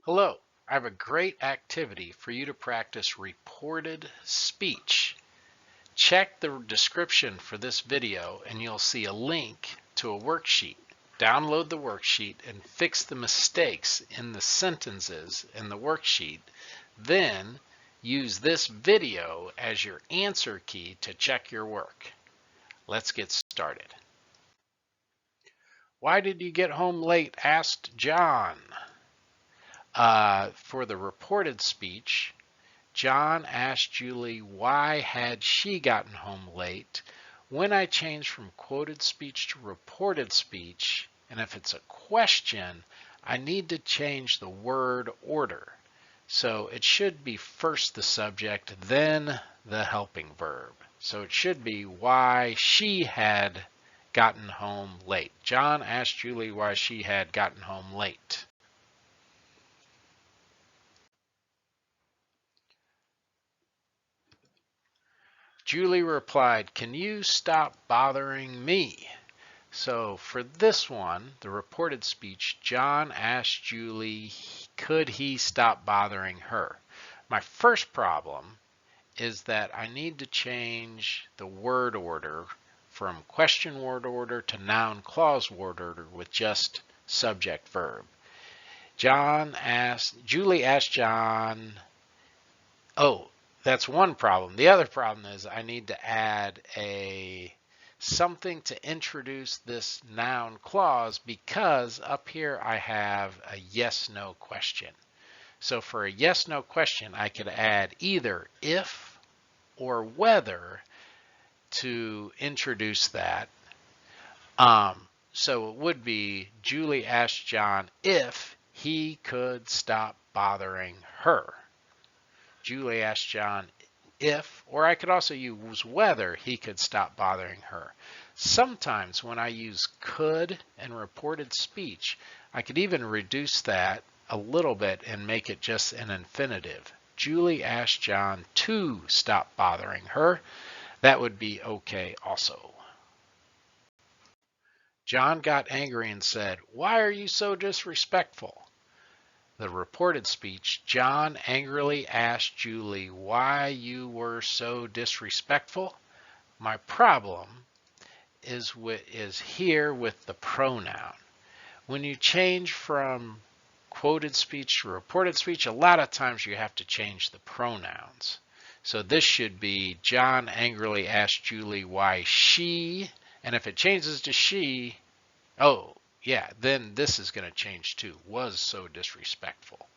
Hello, I have a great activity for you to practice reported speech. Check the description for this video and you'll see a link to a worksheet. Download the worksheet and fix the mistakes in the sentences in the worksheet. Then use this video as your answer key to check your work. Let's get started. Why did you get home late? Asked John. For the reported speech, John asked Julie why had she gotten home late. When I change from quoted speech to reported speech, and if it's a question, I need to change the word order. So it should be first the subject, then the helping verb. So it should be why she had gotten home late. John asked Julie why she had gotten home late. Julie replied, "Can you stop bothering me?" So for this one, the reported speech, John asked Julie, could he stop bothering her? My first problem is that I need to change the word order from question word order to noun clause word order with just subject verb. Julie asked John, that's one problem. The other problem is I need to add something to introduce this noun clause because up here I have a yes/no question. So for a yes/no question, I could add either if or whether to introduce that. So it would be Julie asked John if he could stop bothering her. Julie asked John if, or I could also use whether he could stop bothering her. Sometimes when I use could and reported speech, I could even reduce that a little bit and make it just an infinitive. Julie asked John to stop bothering her. That would be okay also. John got angry and said, "Why are you so disrespectful?" The reported speech, John angrily asked Julie why you were so disrespectful. My problem is here with the pronoun. When you change from quoted speech to reported speech, a lot of times you have to change the pronouns. So this should be John angrily asked Julie why she, and if it changes to she, then this is going to change too. Was so disrespectful.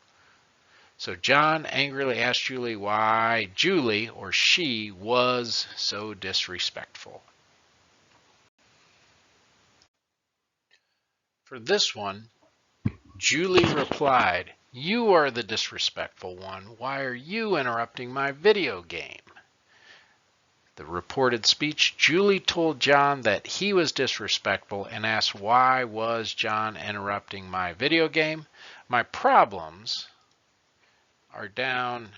So John angrily asked Julie why Julie, or she, was so disrespectful. For this one, Julie replied, "You are the disrespectful one. Why are you interrupting my video game?" The reported speech, Julie told John that he was disrespectful and asked why was John interrupting my video game. My problems are down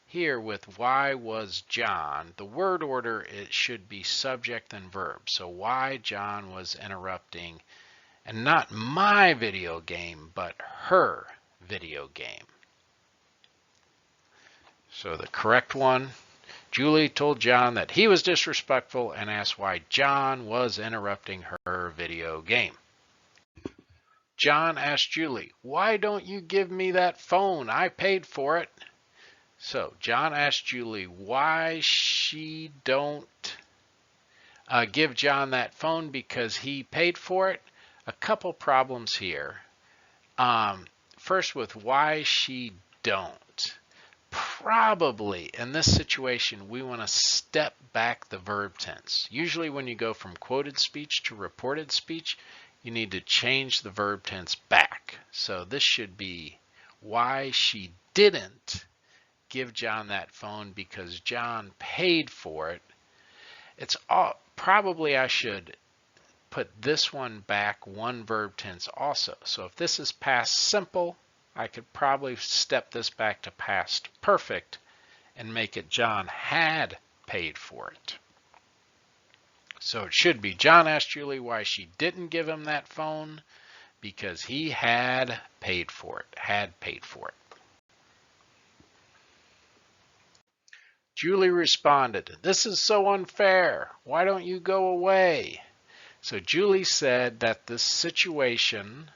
here with why was John. The word order, it should be subject and verb. So why John was interrupting, and not my video game, but her video game. So the correct one, Julie told John that he was disrespectful and asked why John was interrupting her video game. John asked Julie, "Why don't you give me that phone? I paid for it." So John asked Julie why she don't give John that phone because he paid for it. A couple problems here. First with why she don't. Probably in this situation we want to step back the verb tense. Usually when you go from quoted speech to reported speech, you need to change the verb tense back. So this should be why she didn't give John that phone because John paid for it. Probably I should put this one back one verb tense also. So if this is past simple, I could probably step this back to past perfect and make it John had paid for it. So it should be John asked Julie why she didn't give him that phone because he had paid for it. Julie responded, "This is so unfair. Why don't you go away?" So Julie said that this situation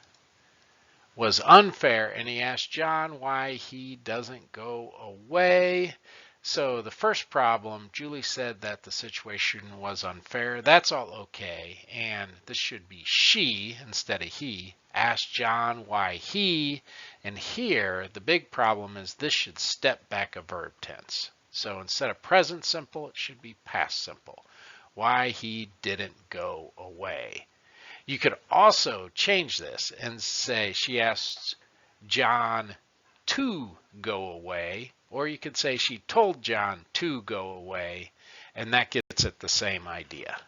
was unfair, and he asked John why he doesn't go away. So the first problem, Julie said that the situation was unfair. That's all okay, and this should be she instead of he. Asked John why he, and here the big problem is this should step back a verb tense. So instead of present simple, it should be past simple. Why he didn't go away. You could also change this and say she asked John to go away, or you could say she told John to go away, and that gets at the same idea.